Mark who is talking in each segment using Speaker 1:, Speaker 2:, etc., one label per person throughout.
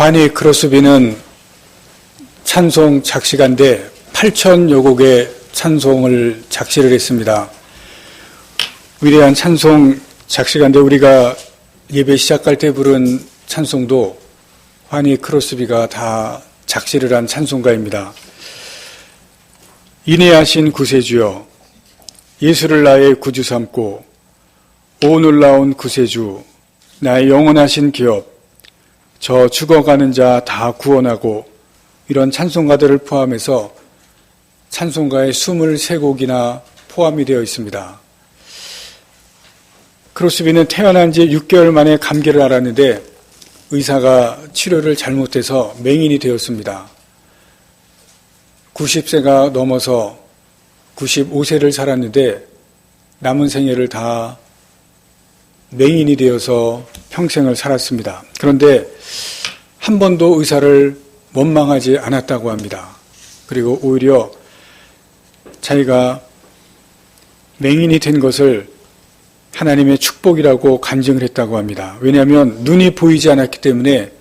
Speaker 1: 파니 크로스비는 찬송 작시가인데 8,000여 곡의 찬송을 작시를 했습니다. 위대한 찬송 작시가인데 우리가 예배 시작할 때 부른 찬송도 파니 크로스비가 다 작시를 한 찬송가입니다. 인애하신 구세주여, 예수를 나의 구주 삼고 오 놀라운 구세주, 나의 영원하신 기업, 저 죽어가는 자 다 구원하고, 이런 찬송가들을 포함해서 찬송가의 23곡이나 포함이 되어 있습니다. 크로스비는 태어난 지 6개월 만에 감기를 앓았는데 의사가 치료를 잘못해서 맹인이 되었습니다. 90세가 넘어서 95세를 살았는데 남은 생애를 다 맹인이 되어서 평생을 살았습니다. 그런데 한 번도 의사를 원망하지 않았다고 합니다. 그리고 오히려 자기가 맹인이 된 것을 하나님의 축복이라고 간증을 했다고 합니다. 왜냐하면 눈이 보이지 않았기 때문에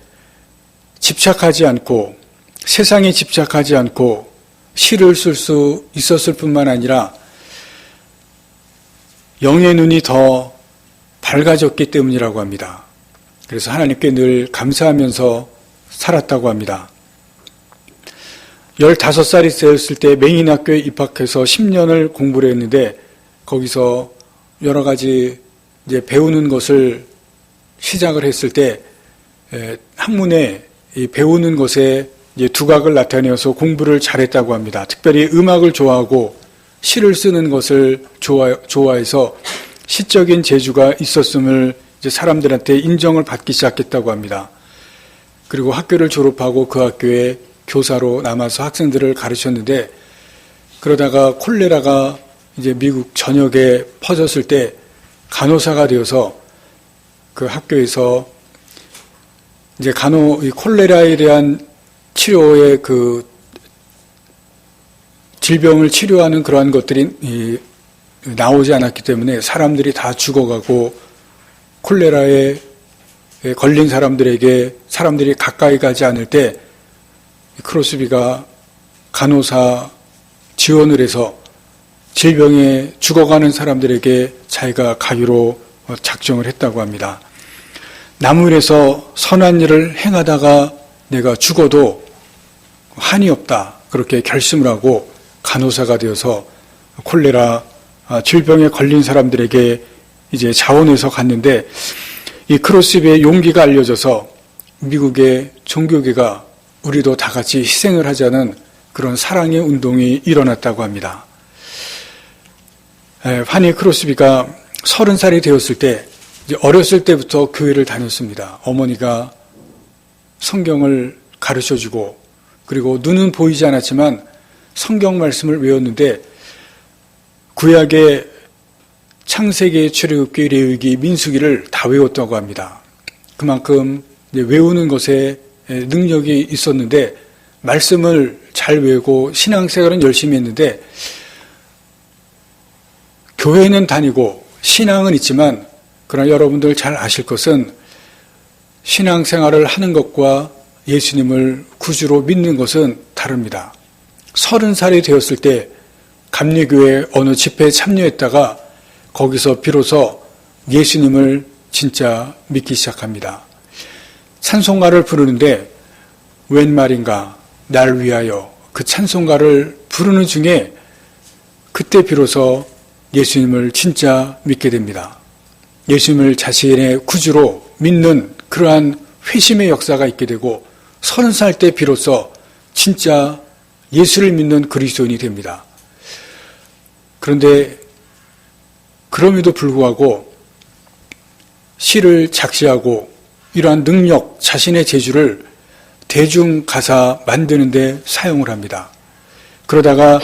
Speaker 1: 집착하지 않고, 세상에 집착하지 않고 시를 쓸 수 있었을 뿐만 아니라 영의 눈이 더 밝아졌기 때문이라고 합니다. 그래서 하나님께 늘 감사하면서 살았다고 합니다. 15살이 되었을 때 맹인학교에 입학해서 10년을 공부를 했는데 거기서 여러 가지 이제 배우는 것을 시작을 했을 때 학문에 배우는 것에 이제 두각을 나타내어서 공부를 잘했다고 합니다. 특별히 음악을 좋아하고 시를 쓰는 것을 좋아해서 시적인 재주가 있었음을 이제 사람들한테 인정을 받기 시작했다고 합니다. 그리고 학교를 졸업하고 그 학교에 교사로 남아서 학생들을 가르쳤는데, 그러다가 콜레라가 이제 미국 전역에 퍼졌을 때 간호사가 되어서 그 학교에서 이제 콜레라에 대한 치료의 그 질병을 치료하는 그러한 것들이 나오지 않았기 때문에 사람들이 다 죽어가고, 콜레라에 걸린 사람들에게 사람들이 가까이 가지 않을 때 크로스비가 간호사 지원을 해서 질병에 죽어가는 사람들에게 자기가 가위로 작정을 했다고 합니다. 나무에서 선한 일을 행하다가 내가 죽어도 한이 없다, 그렇게 결심을 하고 간호사가 되어서 콜레라 질병에 걸린 사람들에게 이제 자원해서 갔는데, 이 크로스비의 용기가 알려져서 미국의 종교계가 우리도 다 같이 희생을 하자는 그런 사랑의 운동이 일어났다고 합니다. 파니 크로스비가 30살이 되었을 때, 이제 어렸을 때부터 교회를 다녔습니다. 어머니가 성경을 가르쳐주고, 그리고 눈은 보이지 않았지만 성경 말씀을 외웠는데, 구약의 창세기, 출애굽기, 레위기, 민수기를 다 외웠다고 합니다. 그만큼 외우는 것에 능력이 있었는데, 말씀을 잘 외우고 신앙생활은 열심히 했는데, 교회는 다니고 신앙은 있지만, 그러나 여러분들 잘 아실 것은 신앙생활을 하는 것과 예수님을 구주로 믿는 것은 다릅니다. 30살이 되었을 때 감리교회 어느 집회에 참여했다가 거기서 비로소 예수님을 진짜 믿기 시작합니다. 찬송가를 부르는데 웬 말인가 날 위하여, 그 찬송가를 부르는 중에 그때 비로소 예수님을 진짜 믿게 됩니다. 예수님을 자신의 구주로 믿는 그러한 회심의 역사가 있게 되고 30살 때 비로소 진짜 예수를 믿는 그리스도인이 됩니다. 그런데 그럼에도 불구하고 시를 작시하고 이러한 능력, 자신의 재주를 대중가사 만드는 데 사용을 합니다. 그러다가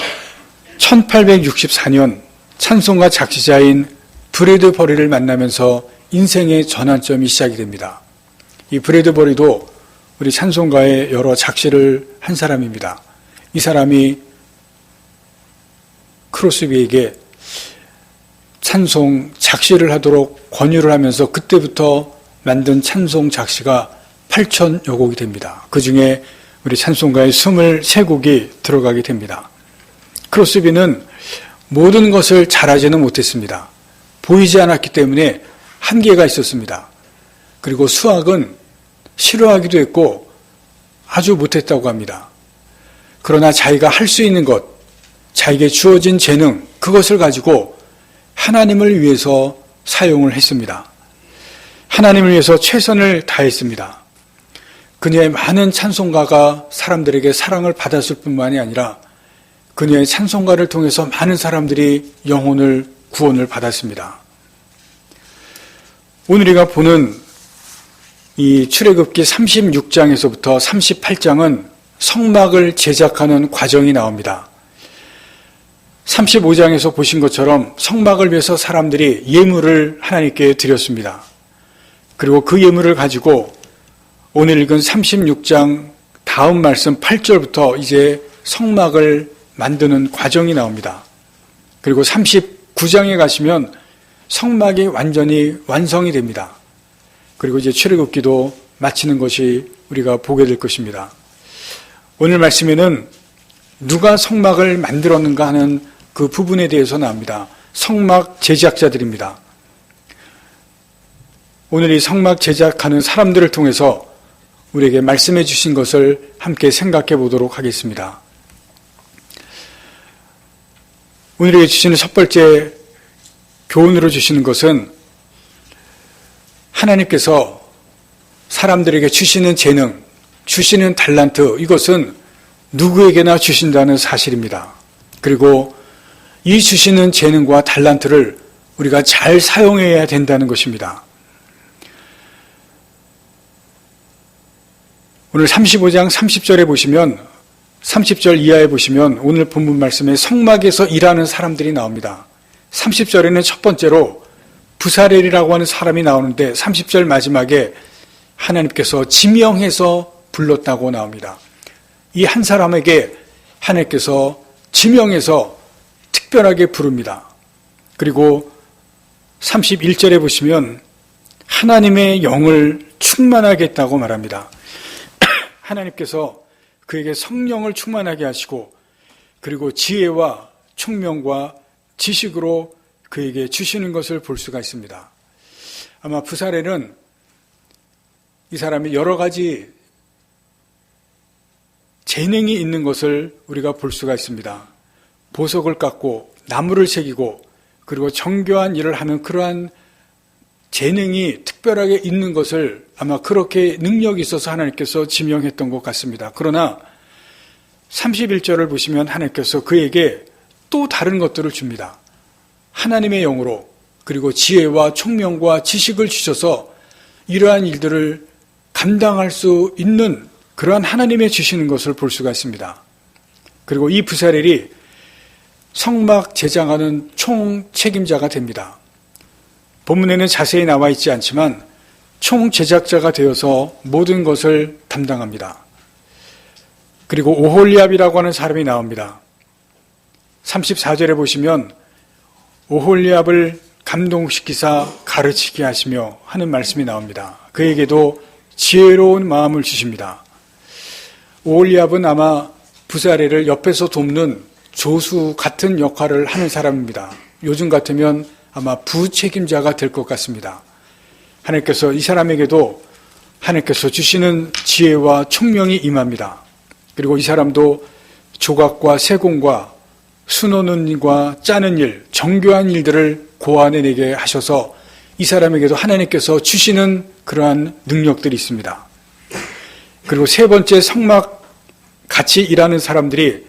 Speaker 1: 1864년 찬송가 작시자인 브래드버리를 만나면서 인생의 전환점이 시작이 됩니다. 이 브래드버리도 우리 찬송가의 여러 작시를 한 사람입니다. 이 사람이 크로스비에게 찬송 작시를 하도록 권유를 하면서 그때부터 만든 찬송 작시가 8,000여 곡이 됩니다. 그 중에 우리 찬송가의 23곡이 들어가게 됩니다. 크로스비는 모든 것을 잘하지는 못했습니다. 보이지 않았기 때문에 한계가 있었습니다. 그리고 수학은 싫어하기도 했고 아주 못했다고 합니다. 그러나 자기가 할 수 있는 것, 자기에게 주어진 재능, 그것을 가지고 하나님을 위해서 사용을 했습니다. 하나님을 위해서 최선을 다했습니다. 그녀의 많은 찬송가가 사람들에게 사랑을 받았을 뿐만이 아니라 그녀의 찬송가를 통해서 많은 사람들이 영혼을 구원을 받았습니다. 오늘 우리가 보는 이 출애굽기 36장에서부터 38장은 성막을 제작하는 과정이 나옵니다. 35장에서 보신 것처럼 성막을 위해서 사람들이 예물을 하나님께 드렸습니다. 그리고 그 예물을 가지고 오늘 읽은 36장 다음 말씀 8절부터 이제 성막을 만드는 과정이 나옵니다. 그리고 39장에 가시면 성막이 완전히 완성이 됩니다. 그리고 이제 출애굽기도 마치는 것이 우리가 보게 될 것입니다. 오늘 말씀에는 누가 성막을 만들었는가 하는 그 부분에 대해서 나옵니다. 성막 제작자들입니다. 오늘 이 성막 제작하는 사람들을 통해서 우리에게 말씀해 주신 것을 함께 생각해 보도록 하겠습니다. 오늘에게 주시는 첫 번째 교훈으로 주시는 것은 하나님께서 사람들에게 주시는 재능, 주시는 달란트, 이것은 누구에게나 주신다는 사실입니다. 그리고 이 주시는 재능과 달란트를 우리가 잘 사용해야 된다는 것입니다. 오늘 35장 30절에 보시면 30절 이하에 보시면 오늘 본문 말씀에 성막에서 일하는 사람들이 나옵니다. 30절에는 첫 번째로 부사렐이라고 하는 사람이 나오는데 30절 마지막에 하나님께서 지명해서 불렀다고 나옵니다. 이 한 사람에게 하나님께서 지명해서 특별하게 부릅니다. 그리고 31절에 보시면 하나님의 영을 충만하겠다고 말합니다. 하나님께서 그에게 성령을 충만하게 하시고 그리고 지혜와 총명과 지식으로 그에게 주시는 것을 볼 수가 있습니다. 아마 부사렐은 이 사람이 여러 가지 재능이 있는 것을 우리가 볼 수가 있습니다. 보석을 깎고 나무를 새기고 그리고 정교한 일을 하는 그러한 재능이 특별하게 있는 것을 아마 그렇게 능력이 있어서 하나님께서 지명했던 것 같습니다. 그러나 31절을 보시면 하나님께서 그에게 또 다른 것들을 줍니다. 하나님의 영으로 그리고 지혜와 총명과 지식을 주셔서 이러한 일들을 감당할 수 있는 그러한 하나님의 주시는 것을 볼 수가 있습니다. 그리고 이 부사렐이 성막 제작하는 총 책임자가 됩니다. 본문에는 자세히 나와 있지 않지만 총 제작자가 되어서 모든 것을 담당합니다. 그리고 오홀리압이라고 하는 사람이 나옵니다. 34절에 보시면 오홀리압을 감동시키사 가르치게 하시며 하는 말씀이 나옵니다. 그에게도 지혜로운 마음을 주십니다. 오홀리압은 아마 부사렐을 옆에서 돕는 조수 같은 역할을 하는 사람입니다. 요즘 같으면 아마 부책임자가 될 것 같습니다. 하나님께서 이 사람에게도 하나님께서 주시는 지혜와 총명이 임합니다. 그리고 이 사람도 조각과 세공과 수놓는 일과 짜는 일, 정교한 일들을 고안해내게 하셔서 이 사람에게도 하나님께서 주시는 그러한 능력들이 있습니다. 그리고 세 번째 성막 같이 일하는 사람들이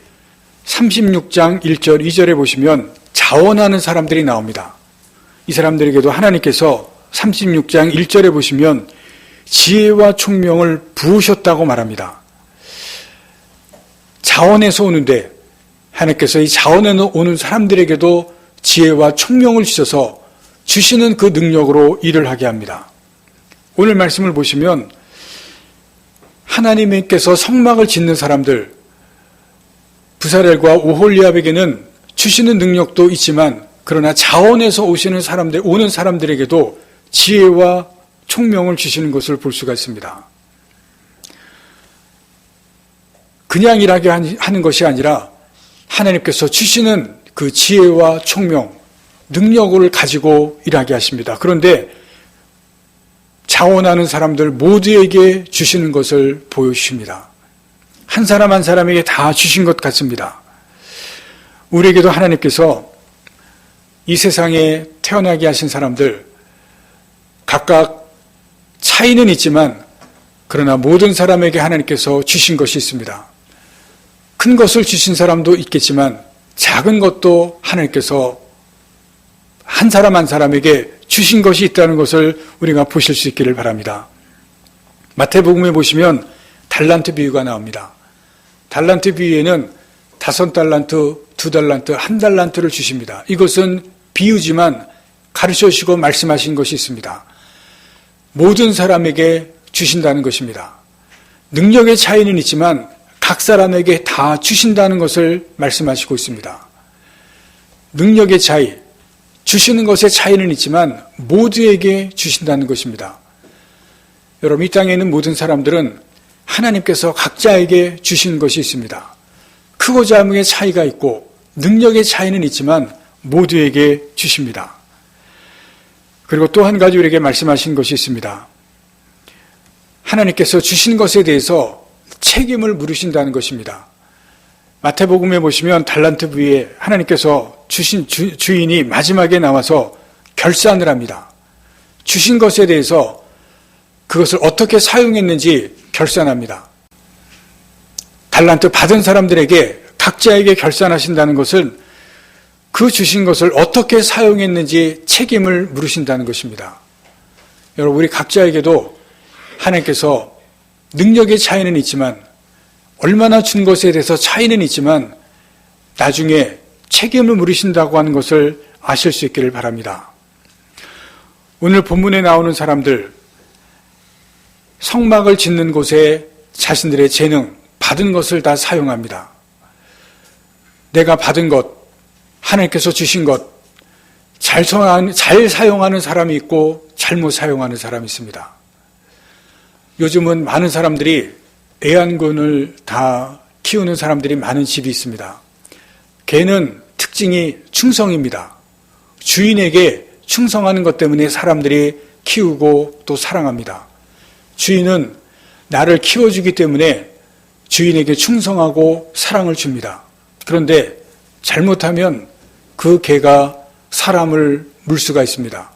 Speaker 1: 36장 1절 2절에 보시면 자원하는 사람들이 나옵니다. 이 사람들에게도 하나님께서 36장 1절에 보시면 지혜와 총명을 부으셨다고 말합니다. 자원에서 오는데 하나님께서 이 자원에 오는 사람들에게도 지혜와 총명을 주셔서 주시는 그 능력으로 일을 하게 합니다. 오늘 말씀을 보시면 하나님께서 성막을 짓는 사람들, 부사렐과 오홀리압에게는 주시는 능력도 있지만 그러나 자원에서 오는 사람들에게도 지혜와 총명을 주시는 것을 볼 수가 있습니다. 그냥 일하게 하는 것이 아니라 하나님께서 주시는 그 지혜와 총명, 능력을 가지고 일하게 하십니다. 그런데 자원하는 사람들 모두에게 주시는 것을 보여주십니다. 한 사람 한 사람에게 다 주신 것 같습니다. 우리에게도 하나님께서 이 세상에 태어나게 하신 사람들 각각 차이는 있지만 그러나 모든 사람에게 하나님께서 주신 것이 있습니다. 큰 것을 주신 사람도 있겠지만 작은 것도 하나님께서 한 사람 한 사람에게 주신 것이 있다는 것을 우리가 보실 수 있기를 바랍니다. 마태복음에 보시면 달란트 비유가 나옵니다. 달란트 비유에는 5달란트, 2달란트, 1달란트를 주십니다. 이것은 비유지만 가르쳐 주시고 말씀하신 것이 있습니다. 모든 사람에게 주신다는 것입니다. 능력의 차이는 있지만 각 사람에게 다 주신다는 것을 말씀하시고 있습니다. 능력의 차이, 주시는 것의 차이는 있지만 모두에게 주신다는 것입니다. 여러분, 이 땅에 있는 모든 사람들은 하나님께서 각자에게 주시는 것이 있습니다. 크고 작음의 차이가 있고 능력의 차이는 있지만 모두에게 주십니다. 그리고 또 한 가지 우리에게 말씀하신 것이 있습니다. 하나님께서 주신 것에 대해서 책임을 물으신다는 것입니다. 마태복음에 보시면 달란트 비유에 하나님께서 주신 주인이 마지막에 나와서 결산을 합니다. 주신 것에 대해서 그것을 어떻게 사용했는지 결산합니다. 달란트 받은 사람들에게 각자에게 결산하신다는 것은 그 주신 것을 어떻게 사용했는지 책임을 물으신다는 것입니다. 여러분, 우리 각자에게도 하나님께서 능력의 차이는 있지만 얼마나 준 것에 대해서 차이는 있지만 나중에 책임을 물으신다고 하는 것을 아실 수 있기를 바랍니다. 오늘 본문에 나오는 사람들, 성막을 짓는 곳에 자신들의 재능, 받은 것을 다 사용합니다. 내가 받은 것, 하나님께서 주신 것, 잘 사용하는 사람이 있고 잘못 사용하는 사람이 있습니다. 요즘은 많은 사람들이 애완견을 다 키우는 사람들이 많은 집이 있습니다. 개는 특징이 충성입니다. 주인에게 충성하는 것 때문에 사람들이 키우고 또 사랑합니다. 주인은 나를 키워주기 때문에 주인에게 충성하고 사랑을 줍니다. 그런데 잘못하면 그 개가 사람을 물 수가 있습니다.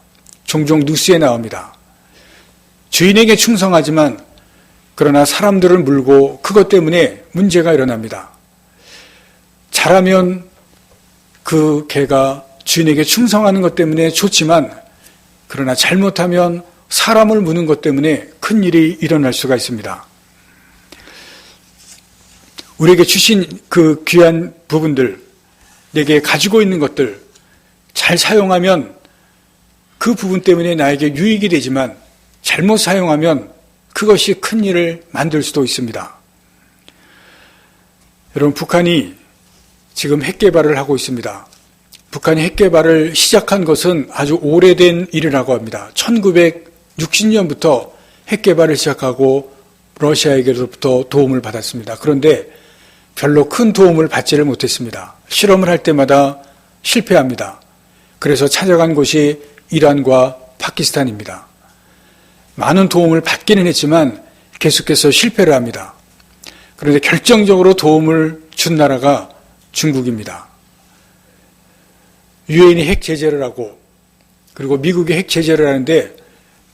Speaker 1: 종종 뉴스에 나옵니다. 주인에게 충성하지만 그러나 사람들을 물고 그것 때문에 문제가 일어납니다. 잘하면 그 개가 주인에게 충성하는 것 때문에 좋지만 그러나 잘못하면 사람을 무는 것 때문에 큰 일이 일어날 수가 있습니다. 우리에게 주신 그 귀한 부분들, 내게 가지고 있는 것들 잘 사용하면 그 부분 때문에 나에게 유익이 되지만 잘못 사용하면 그것이 큰 일을 만들 수도 있습니다. 여러분, 북한이 지금 핵 개발을 하고 있습니다. 북한이 핵 개발을 시작한 것은 아주 오래된 일이라고 합니다. 1960년부터 핵 개발을 시작하고 러시아에게로부터 도움을 받았습니다. 그런데 별로 큰 도움을 받지를 못했습니다. 실험을 할 때마다 실패합니다. 그래서 찾아간 곳이 이란과 파키스탄입니다. 많은 도움을 받기는 했지만 계속해서 실패를 합니다. 그런데 결정적으로 도움을 준 나라가 중국입니다. 유엔이 핵 제재를 하고 그리고 미국이 핵 제재를 하는데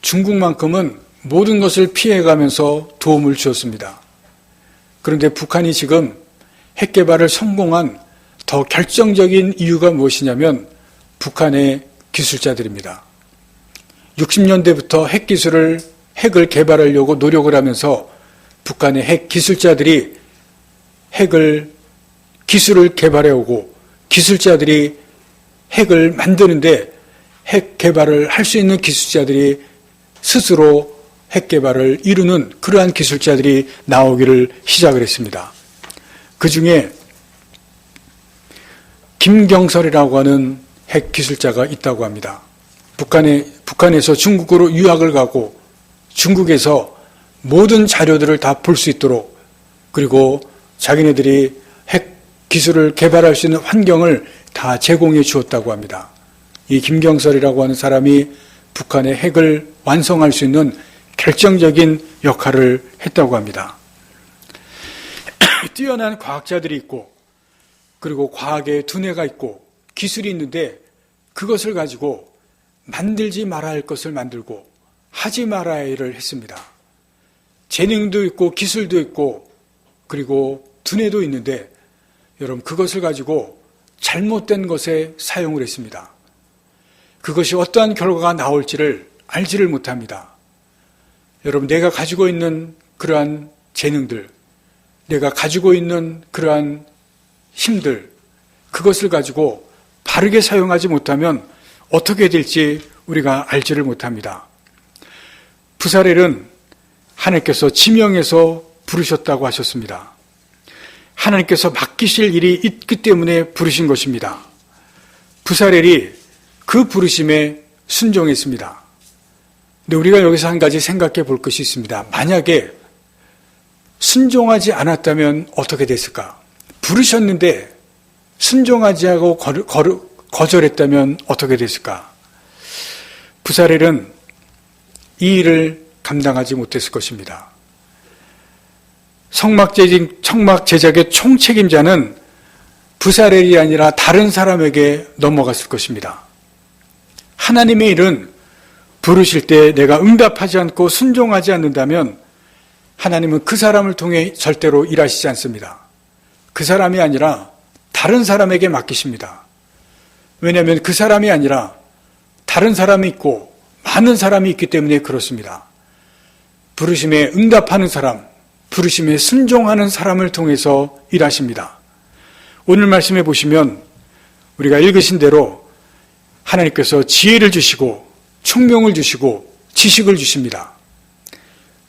Speaker 1: 중국만큼은 모든 것을 피해가면서 도움을 주었습니다. 그런데 북한이 지금 핵 개발을 성공한 더 결정적인 이유가 무엇이냐면 북한의 기술자들입니다. 60년대부터 핵을 개발하려고 노력을 하면서 북한의 핵 기술자들이 기술을 개발해오고 기술자들이 핵을 만드는데 핵 개발을 할 수 있는 기술자들이 스스로 핵 개발을 이루는 그러한 기술자들이 나오기를 시작을 했습니다. 그 중에 김경설이라고 하는 핵 기술자가 있다고 합니다. 북한에서 중국으로 유학을 가고 중국에서 모든 자료들을 다 볼 수 있도록 그리고 자기네들이 핵 기술을 개발할 수 있는 환경을 다 제공해 주었다고 합니다. 이 김경설이라고 하는 사람이 북한의 핵을 완성할 수 있는 결정적인 역할을 했다고 합니다. 뛰어난 과학자들이 있고, 그리고 과학의 두뇌가 있고 기술이 있는데 그것을 가지고 만들지 말아야 할 것을 만들고 하지 말아야 할 일을 했습니다. 재능도 있고 기술도 있고 그리고 두뇌도 있는데 여러분 그것을 가지고 잘못된 것에 사용을 했습니다. 그것이 어떠한 결과가 나올지를 알지를 못합니다. 여러분 내가 가지고 있는 그러한 재능들, 내가 가지고 있는 그러한 힘들, 그것을 가지고 바르게 사용하지 못하면 어떻게 될지 우리가 알지를 못합니다. 부사렐은 하나님께서 지명해서 부르셨다고 하셨습니다. 하나님께서 맡기실 일이 있기 때문에 부르신 것입니다. 부사렐이 그 부르심에 순종했습니다. 근데 우리가 여기서 한 가지 생각해 볼 것이 있습니다. 만약에 순종하지 않았다면 어떻게 됐을까? 부르셨는데 순종하지 하고 거절했다면 어떻게 됐을까? 부사렐은 이 일을 감당하지 못했을 것입니다. 성막 제작의 총책임자는 부사렐이 아니라 다른 사람에게 넘어갔을 것입니다. 하나님의 일은 부르실 때 내가 응답하지 않고 순종하지 않는다면 하나님은 그 사람을 통해 절대로 일하시지 않습니다. 그 사람이 아니라 다른 사람에게 맡기십니다. 왜냐하면 그 사람이 아니라 다른 사람이 있고 많은 사람이 있기 때문에 그렇습니다. 부르심에 응답하는 사람, 부르심에 순종하는 사람을 통해서 일하십니다. 오늘 말씀해 보시면 우리가 읽으신 대로 하나님께서 지혜를 주시고 총명을 주시고 지식을 주십니다.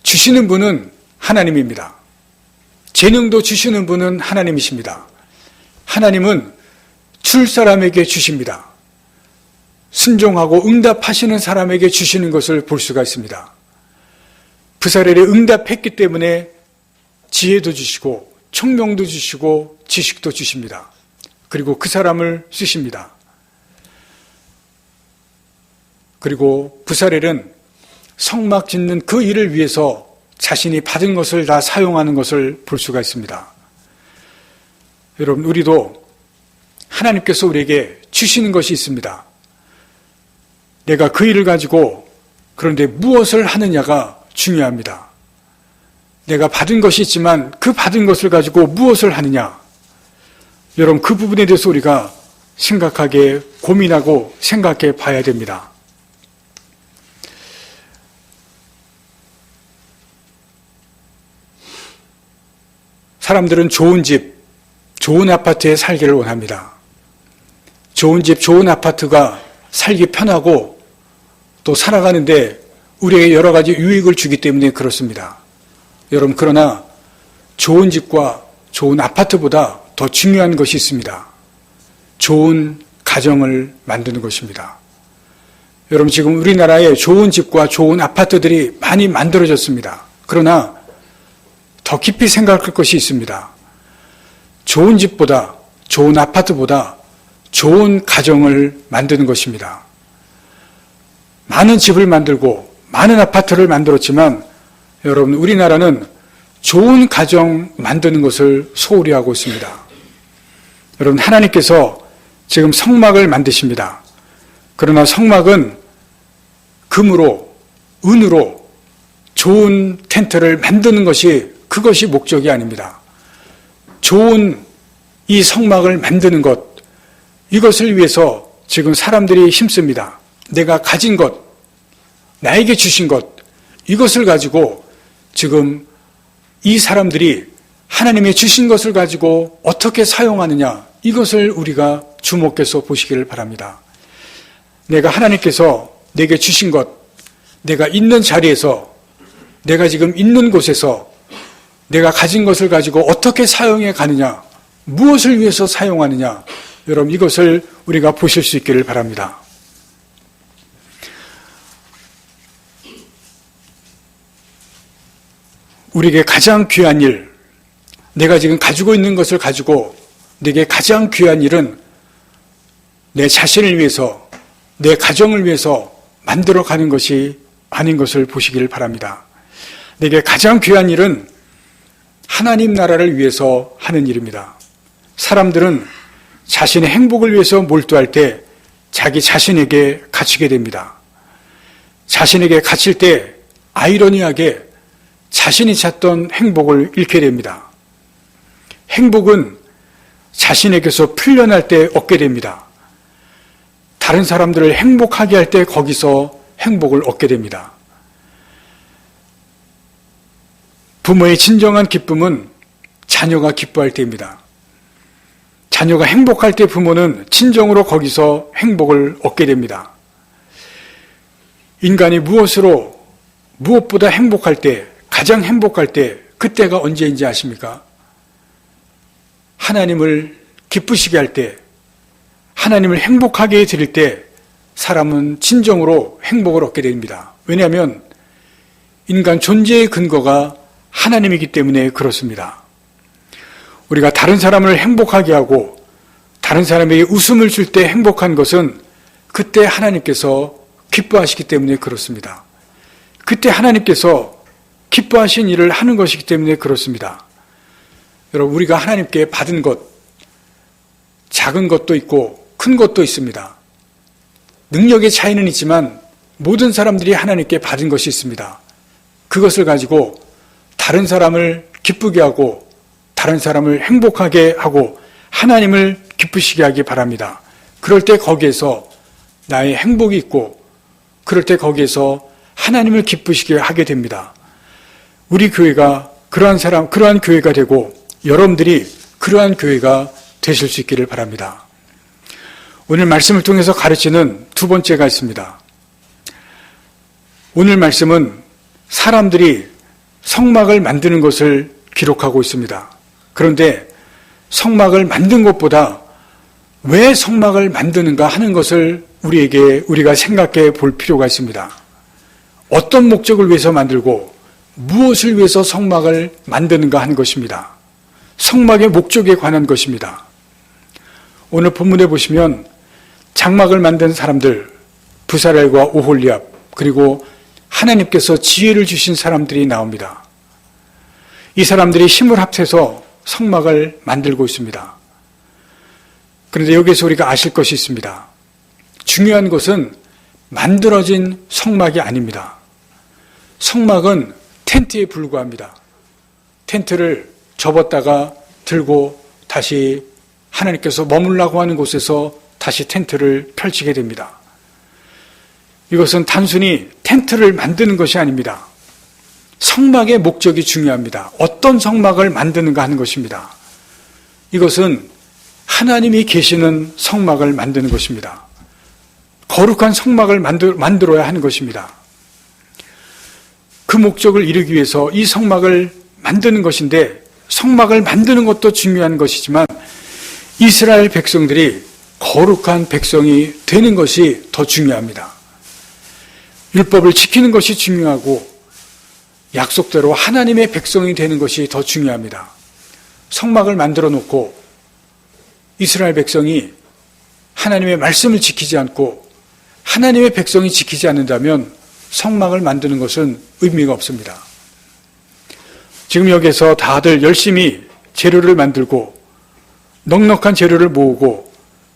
Speaker 1: 주시는 분은 하나님입니다. 재능도 주시는 분은 하나님이십니다. 하나님은 줄 사람에게 주십니다. 순종하고 응답하시는 사람에게 주시는 것을 볼 수가 있습니다. 부사렐이 응답했기 때문에 지혜도 주시고 총명도 주시고 지식도 주십니다. 그리고 그 사람을 쓰십니다. 그리고 부사렐은 성막 짓는 그 일을 위해서 자신이 받은 것을 다 사용하는 것을 볼 수가 있습니다. 여러분, 우리도 하나님께서 우리에게 주시는 것이 있습니다. 내가 그 일을 가지고 그런데 무엇을 하느냐가 중요합니다. 내가 받은 것이 있지만 그 받은 것을 가지고 무엇을 하느냐. 여러분, 그 부분에 대해서 우리가 심각하게 고민하고 생각해 봐야 됩니다. 사람들은 좋은 집, 좋은 아파트에 살기를 원합니다. 좋은 집, 좋은 아파트가 살기 편하고 또 살아가는데 우리에게 여러 가지 유익을 주기 때문에 그렇습니다. 여러분, 그러나 좋은 집과 좋은 아파트보다 더 중요한 것이 있습니다. 좋은 가정을 만드는 것입니다. 여러분, 지금 우리나라에 좋은 집과 좋은 아파트들이 많이 만들어졌습니다. 그러나 더 깊이 생각할 것이 있습니다. 좋은 집보다, 좋은 아파트보다 좋은 가정을 만드는 것입니다. 많은 집을 만들고 많은 아파트를 만들었지만 여러분, 우리나라는 좋은 가정 만드는 것을 소홀히 하고 있습니다. 여러분, 하나님께서 지금 성막을 만드십니다. 그러나 성막은 금으로, 은으로 좋은 텐트를 만드는 것이 그것이 목적이 아닙니다. 좋은 이 성막을 만드는 것, 이것을 위해서 지금 사람들이 힘씁니다. 내가 가진 것, 나에게 주신 것, 이것을 가지고 지금 이 사람들이 하나님의 주신 것을 가지고 어떻게 사용하느냐, 이것을 우리가 주목해서 보시기를 바랍니다. 내가 하나님께서 내게 주신 것, 내가 있는 자리에서, 내가 지금 있는 곳에서 내가 가진 것을 가지고 어떻게 사용해 가느냐, 무엇을 위해서 사용하느냐, 여러분 이것을 우리가 보실 수 있기를 바랍니다. 우리에게 가장 귀한 일, 내가 지금 가지고 있는 것을 가지고 내게 가장 귀한 일은 내 자신을 위해서, 내 가정을 위해서 만들어가는 것이 아닌 것을 보시기를 바랍니다. 내게 가장 귀한 일은 하나님 나라를 위해서 하는 일입니다. 사람들은 자신의 행복을 위해서 몰두할 때 자기 자신에게 갇히게 됩니다. 자신에게 갇힐 때 아이러니하게 자신이 찾던 행복을 잃게 됩니다. 행복은 자신에게서 풀려날 때 얻게 됩니다. 다른 사람들을 행복하게 할 때 거기서 행복을 얻게 됩니다. 부모의 진정한 기쁨은 자녀가 기뻐할 때입니다. 자녀가 행복할 때 부모는 진정으로 거기서 행복을 얻게 됩니다. 인간이 무엇보다 행복할 때, 가장 행복할 때, 그때가 언제인지 아십니까? 하나님을 기쁘시게 할 때, 하나님을 행복하게 해드릴 때 사람은 진정으로 행복을 얻게 됩니다. 왜냐하면 인간 존재의 근거가 하나님이기 때문에 그렇습니다. 우리가 다른 사람을 행복하게 하고 다른 사람에게 웃음을 줄 때 행복한 것은 그때 하나님께서 기뻐하시기 때문에 그렇습니다. 그때 하나님께서 기뻐하신 일을 하는 것이기 때문에 그렇습니다. 여러분, 우리가 하나님께 받은 것, 작은 것도 있고 큰 것도 있습니다. 능력의 차이는 있지만 모든 사람들이 하나님께 받은 것이 있습니다. 그것을 가지고 다른 사람을 기쁘게 하고 다른 사람을 행복하게 하고 하나님을 기쁘시게 하기 바랍니다. 그럴 때 거기에서 나의 행복이 있고 그럴 때 거기에서 하나님을 기쁘시게 하게 됩니다. 우리 교회가 그러한 교회가 되고 여러분들이 그러한 교회가 되실 수 있기를 바랍니다. 오늘 말씀을 통해서 가르치는 두 번째가 있습니다. 오늘 말씀은 사람들이 성막을 만드는 것을 기록하고 있습니다. 그런데 성막을 만든 것보다 왜 성막을 만드는가 하는 것을 우리가 생각해 볼 필요가 있습니다. 어떤 목적을 위해서 만들고 무엇을 위해서 성막을 만드는가 하는 것입니다. 성막의 목적에 관한 것입니다. 오늘 본문에 보시면 장막을 만든 사람들, 부사렐과 오홀리압, 그리고 하나님께서 지혜를 주신 사람들이 나옵니다. 이 사람들이 힘을 합해서 성막을 만들고 있습니다. 그런데 여기서 우리가 아실 것이 있습니다. 중요한 것은 만들어진 성막이 아닙니다. 성막은 텐트에 불과합니다. 텐트를 접었다가 들고 다시 하나님께서 머물라고 하는 곳에서 다시 텐트를 펼치게 됩니다. 이것은 단순히 텐트를 만드는 것이 아닙니다. 성막의 목적이 중요합니다. 어떤 성막을 만드는가 하는 것입니다. 이것은 하나님이 계시는 성막을 만드는 것입니다. 거룩한 성막을 만들어야 하는 것입니다. 그 목적을 이루기 위해서 이 성막을 만드는 것인데 성막을 만드는 것도 중요한 것이지만 이스라엘 백성들이 거룩한 백성이 되는 것이 더 중요합니다. 율법을 지키는 것이 중요하고 약속대로 하나님의 백성이 되는 것이 더 중요합니다. 성막을 만들어 놓고 이스라엘 백성이 하나님의 말씀을 지키지 않고 하나님의 백성이 지키지 않는다면 성막을 만드는 것은 의미가 없습니다. 지금 여기서 다들 열심히 재료를 만들고 넉넉한 재료를 모으고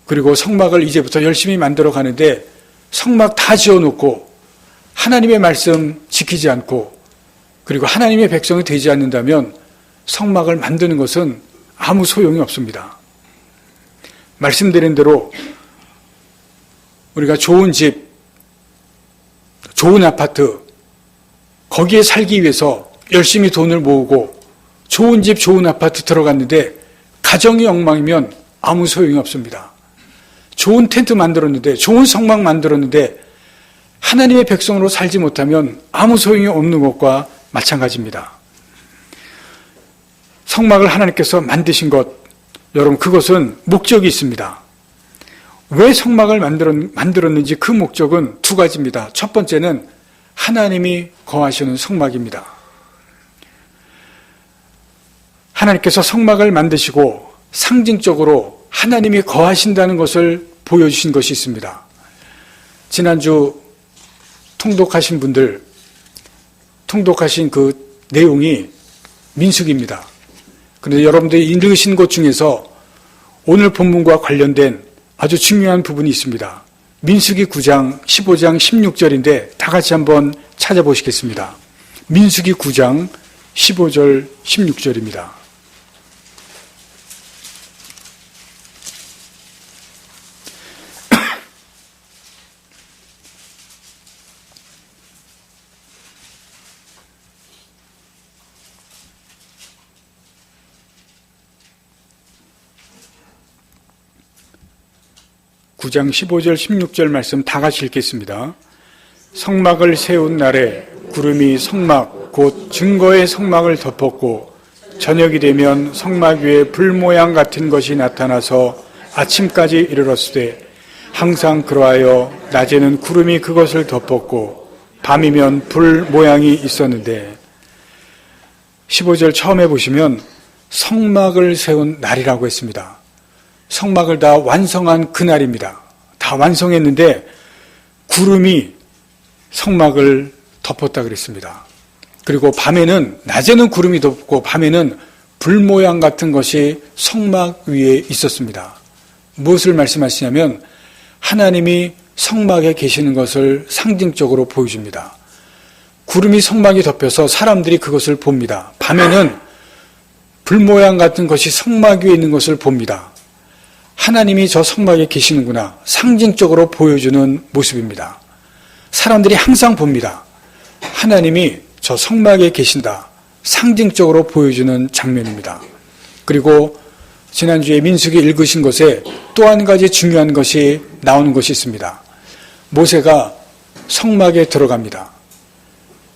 Speaker 1: 그리고 성막을 이제부터 열심히 만들어 가는데 성막 다 지어놓고 하나님의 말씀 지키지 않고 그리고 하나님의 백성이 되지 않는다면 성막을 만드는 것은 아무 소용이 없습니다. 말씀드린 대로 우리가 좋은 집, 좋은 아파트, 거기에 살기 위해서 열심히 돈을 모으고 좋은 집, 좋은 아파트 들어갔는데 가정이 엉망이면 아무 소용이 없습니다. 좋은 텐트 만들었는데, 좋은 성막 만들었는데 하나님의 백성으로 살지 못하면 아무 소용이 없는 것과 마찬가지입니다. 성막을 하나님께서 만드신 것, 여러분 그것은 목적이 있습니다. 왜 성막을 만들었는지 그 목적은 두 가지입니다. 첫 번째는 하나님이 거하시는 성막입니다. 하나님께서 성막을 만드시고 상징적으로 하나님이 거하신다는 것을 보여주신 것이 있습니다. 지난주 통독하신 분들, 통독하신 그 내용이 민수기입니다. 그런데 여러분들이 읽으신 것 중에서 오늘 본문과 관련된 아주 중요한 부분이 있습니다. 민수기 9장, 15장, 16절인데 다 같이 한번 찾아보시겠습니다. 민수기 9장, 15절, 16절입니다. 구 장 15절 16절 말씀 다 같이 읽겠습니다. 성막을 세운 날에 구름이 성막 곧 증거의 성막을 덮었고 저녁이 되면 성막 위에 불 모양 같은 것이 나타나서 아침까지 이르렀으되 항상 그러하여 낮에는 구름이 그것을 덮었고 밤이면 불 모양이 있었는데 15절 처음에 보시면 성막을 세운 날이라고 했습니다. 성막을 다 완성한 그날입니다. 다 완성했는데 구름이 성막을 덮었다 그랬습니다. 그리고 밤에는, 낮에는 구름이 덮고 밤에는 불 모양 같은 것이 성막 위에 있었습니다. 무엇을 말씀하시냐면 하나님이 성막에 계시는 것을 상징적으로 보여줍니다. 구름이 성막이 덮여서 사람들이 그것을 봅니다. 밤에는 불 모양 같은 것이 성막 위에 있는 것을 봅니다. 하나님이 저 성막에 계시는구나 상징적으로 보여주는 모습입니다. 사람들이 항상 봅니다. 하나님이 저 성막에 계신다 상징적으로 보여주는 장면입니다. 그리고 지난주에 민수기 읽으신 것에 또 한 가지 중요한 것이 나오는 것이 있습니다. 모세가 성막에 들어갑니다.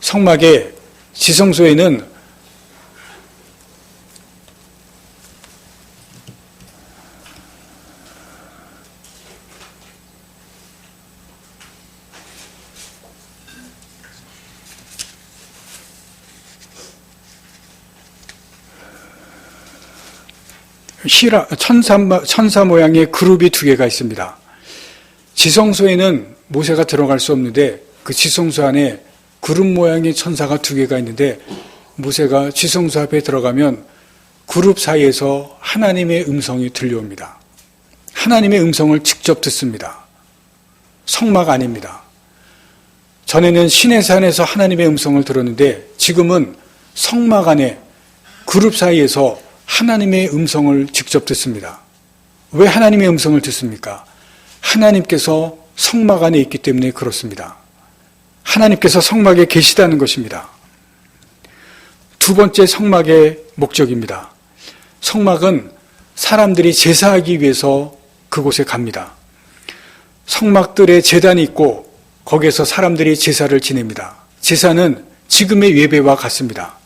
Speaker 1: 성막의 지성소에는 천사 모양의 그룹이 두 개가 있습니다. 지성소에는 모세가 들어갈 수 없는데 그 지성소 안에 그룹 모양의 천사가 두 개가 있는데 모세가 지성소 앞에 들어가면 그룹 사이에서 하나님의 음성이 들려옵니다. 하나님의 음성을 직접 듣습니다. 성막 아닙니다. 전에는 시내산에서 하나님의 음성을 들었는데 지금은 성막 안에 그룹 사이에서 하나님의 음성을 직접 듣습니다. 왜 하나님의 음성을 듣습니까? 하나님께서 성막 안에 있기 때문에 그렇습니다. 하나님께서 성막에 계시다는 것입니다. 두 번째 성막의 목적입니다. 성막은 사람들이 제사하기 위해서 그곳에 갑니다. 성막들에 제단이 있고 거기에서 사람들이 제사를 지냅니다. 제사는 지금의 예배와 같습니다.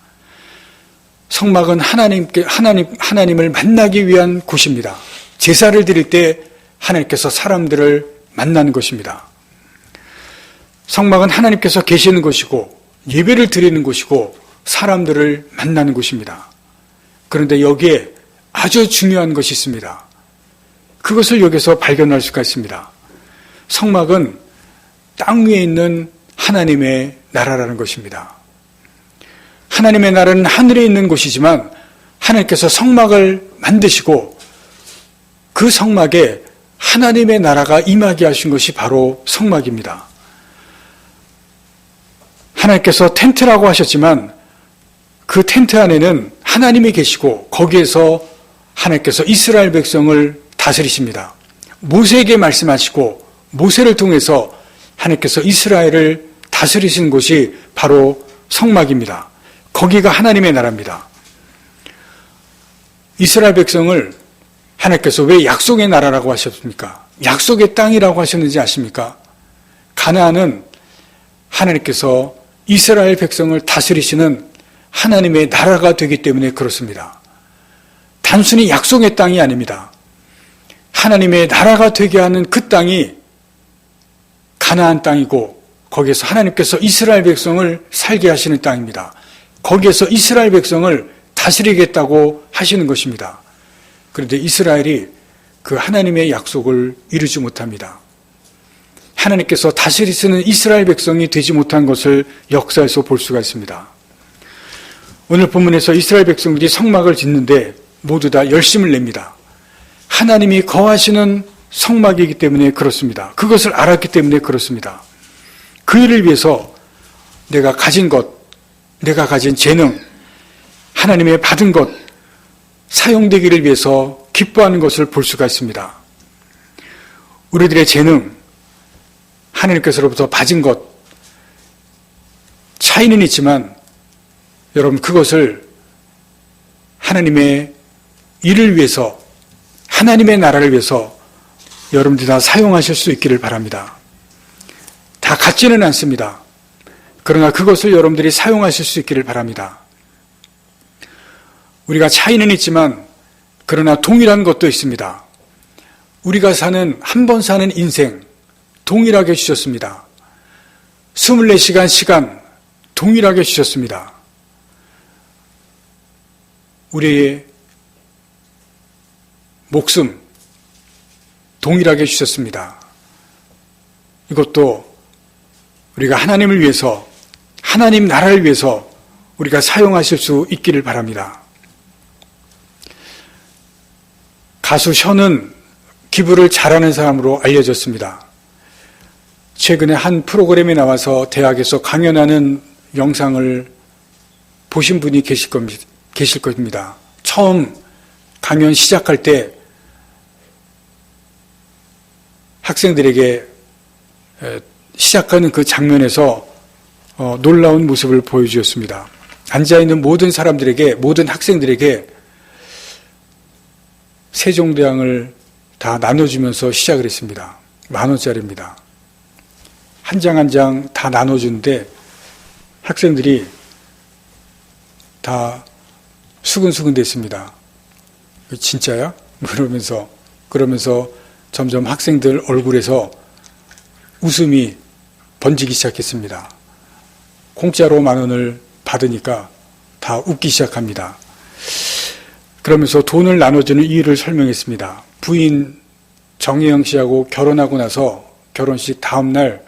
Speaker 1: 성막은 하나님을 만나기 위한 곳입니다. 제사를 드릴 때 하나님께서 사람들을 만나는 것입니다. 성막은 하나님께서 계시는 곳이고 예배를 드리는 곳이고 사람들을 만나는 곳입니다. 그런데 여기에 아주 중요한 것이 있습니다. 그것을 여기서 발견할 수가 있습니다. 성막은 땅 위에 있는 하나님의 나라라는 것입니다. 하나님의 나라는 하늘에 있는 곳이지만 하나님께서 성막을 만드시고 그 성막에 하나님의 나라가 임하게 하신 것이 바로 성막입니다. 하나님께서 텐트라고 하셨지만 그 텐트 안에는 하나님이 계시고 거기에서 하나님께서 이스라엘 백성을 다스리십니다. 모세에게 말씀하시고 모세를 통해서 하나님께서 이스라엘을 다스리신 곳이 바로 성막입니다. 거기가 하나님의 나라입니다. 이스라엘 백성을 하나님께서 왜 약속의 나라라고 하셨습니까? 약속의 땅이라고 하셨는지 아십니까? 가나안은 하나님께서 이스라엘 백성을 다스리시는 하나님의 나라가 되기 때문에 그렇습니다. 단순히 약속의 땅이 아닙니다. 하나님의 나라가 되게 하는 그 땅이 가나안 땅이고 거기에서 하나님께서 이스라엘 백성을 살게 하시는 땅입니다. 거기에서 이스라엘 백성을 다스리겠다고 하시는 것입니다. 그런데 이스라엘이 그 하나님의 약속을 이루지 못합니다. 하나님께서 다스리시는 이스라엘 백성이 되지 못한 것을 역사에서 볼 수가 있습니다. 오늘 본문에서 이스라엘 백성들이 성막을 짓는데 모두 다 열심을 냅니다. 하나님이 거하시는 성막이기 때문에 그렇습니다. 그것을 알았기 때문에 그렇습니다. 그 일을 위해서 내가 가진 것, 내가 가진 재능, 하나님의 받은 것, 사용되기를 위해서 기뻐하는 것을 볼 수가 있습니다. 우리들의 재능, 하나님께서로부터 받은 것, 차이는 있지만 여러분 그것을 하나님의 일을 위해서, 하나님의 나라를 위해서 여러분들이 다 사용하실 수 있기를 바랍니다. 다 같지는 않습니다. 그러나 그것을 여러분들이 사용하실 수 있기를 바랍니다. 우리가 차이는 있지만 그러나 동일한 것도 있습니다. 우리가 사는, 한 번 사는 인생 동일하게 주셨습니다. 24시간 시간 동일하게 주셨습니다. 우리의 목숨 동일하게 주셨습니다. 이것도 우리가 하나님을 위해서, 하나님 나라를 위해서 우리가 사용하실 수 있기를 바랍니다. 가수 션은 기부를 잘하는 사람으로 알려졌습니다. 최근에 한 프로그램에 나와서 대학에서 강연하는 영상을 보신 분이 계실 겁니다. 처음 강연 시작할 때 학생들에게 시작하는 그 장면에서 놀라운 모습을 보여주었습니다. 앉아있는 모든 사람들에게, 모든 학생들에게 세종대왕을 다 나눠주면서 시작을 했습니다. 10,000원짜리입니다. 한 장 한 장 다 나눠주는데 학생들이 다 수근수근 됐습니다. 진짜야? 그러면서 점점 학생들 얼굴에서 웃음이 번지기 시작했습니다. 공짜로 10,000원을 받으니까 다 웃기 시작합니다. 그러면서 돈을 나눠주는 이유를 설명했습니다. 부인 정혜영 씨하고 결혼하고 나서 결혼식 다음날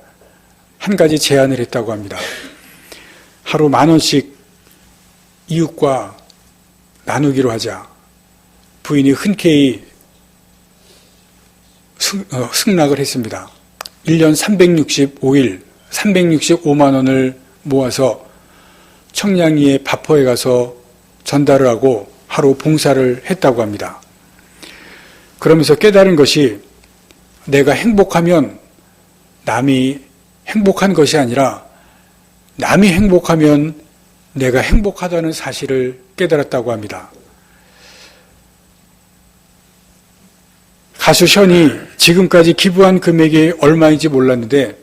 Speaker 1: 한 가지 제안을 했다고 합니다. 하루 10,000원씩 이웃과 나누기로 하자. 부인이 흔쾌히 승낙을 했습니다. 1년 365일 365만 원을 모아서 청량리의 바포에 가서 전달을 하고 하루 봉사를 했다고 합니다. 그러면서 깨달은 것이 내가 행복하면 남이 행복한 것이 아니라 남이 행복하면 내가 행복하다는 사실을 깨달았다고 합니다. 가수 션이 지금까지 기부한 금액이 얼마인지 몰랐는데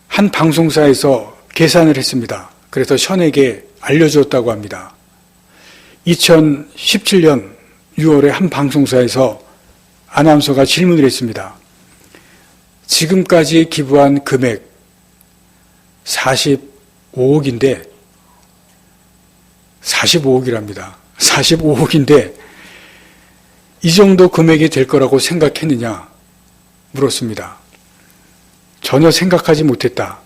Speaker 1: 한 방송사에서 계산을 했습니다. 그래서 션에게 알려주었다고 합니다. 2017년 6월에 한 방송사에서 아나운서가 질문을 했습니다. 지금까지 기부한 금액 45억인데 45억이랍니다. 45억인데 이 정도 금액이 될 거라고 생각했느냐 물었습니다. 전혀 생각하지 못했다.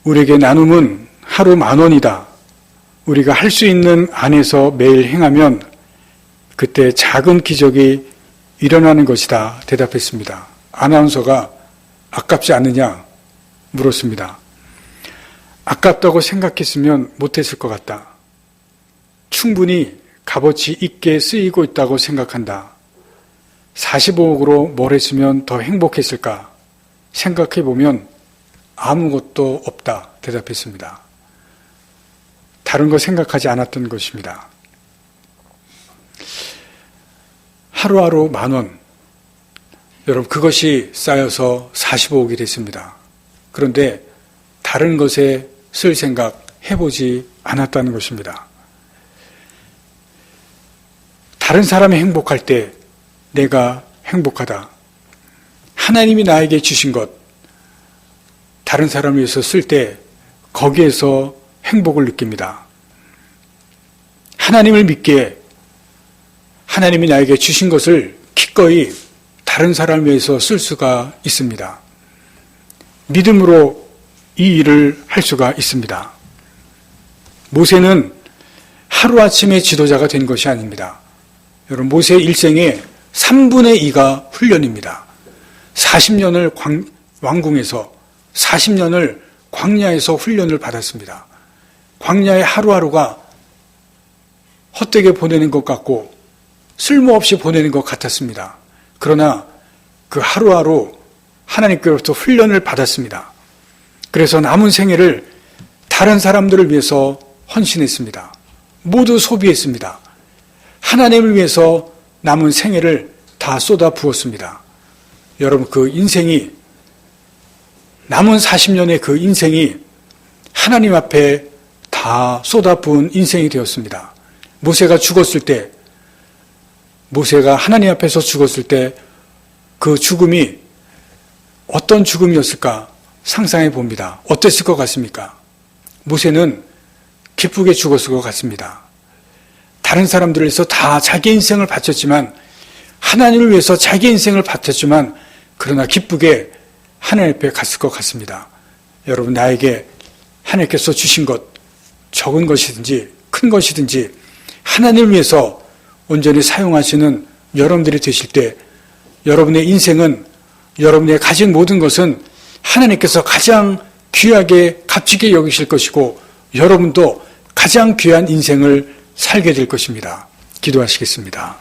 Speaker 1: 우리에게 나눔은 하루 10,000원이다. 우리가 할 수 있는 안에서 매일 행하면 그때 작은 기적이 일어나는 것이다 대답했습니다. 아나운서가 아깝지 않느냐 물었습니다. 아깝다고 생각했으면 못했을 것 같다. 충분히 값어치 있게 쓰이고 있다고 생각한다. 45억으로 뭘 했으면 더 행복했을까 생각해보면 아무것도 없다 대답했습니다. 다른 거 생각하지 않았던 것입니다. 하루하루 10,000원, 여러분 그것이 쌓여서 45억이 됐습니다. 그런데 다른 것에 쓸 생각 해보지 않았다는 것입니다. 다른 사람이 행복할 때 내가 행복하다. 하나님이 나에게 주신 것, 다른 사람을 위해서 쓸 때 거기에서 행복을 느낍니다. 하나님을 믿기에 하나님이 나에게 주신 것을 기꺼이 다른 사람을 위해서 쓸 수가 있습니다. 믿음으로 이 일을 할 수가 있습니다. 모세는 하루아침에 지도자가 된 것이 아닙니다. 여러분, 모세의 일생의 3분의 2가 훈련입니다. 40년을 왕궁에서 40년을 광야에서 훈련을 받았습니다. 광야의 하루하루가 헛되게 보내는 것 같고 쓸모없이 보내는 것 같았습니다. 그러나 그 하루하루 하나님께로부터 훈련을 받았습니다. 그래서 남은 생애를 다른 사람들을 위해서 헌신했습니다. 모두 소비했습니다. 하나님을 위해서 남은 생애를 다 쏟아 부었습니다. 여러분, 그 인생이, 남은 40년의 그 인생이 하나님 앞에 다 쏟아 부은 인생이 되었습니다. 모세가 죽었을 때, 모세가 하나님 앞에서 죽었을 때 그 죽음이 어떤 죽음이었을까 상상해 봅니다. 어땠을 것 같습니까? 모세는 기쁘게 죽었을 것 같습니다. 다른 사람들을 위해서 다 자기 인생을 바쳤지만, 하나님을 위해서 자기 인생을 바쳤지만, 그러나 기쁘게 하나님 앞에 갔을 것 같습니다. 여러분, 나에게 하나님께서 주신 것, 적은 것이든지 큰 것이든지 하나님을 위해서 온전히 사용하시는 여러분들이 되실 때, 여러분의 인생은, 여러분의 가진 모든 것은 하나님께서 가장 귀하게 값지게 여기실 것이고, 여러분도 가장 귀한 인생을 살게 될 것입니다. 기도하시겠습니다.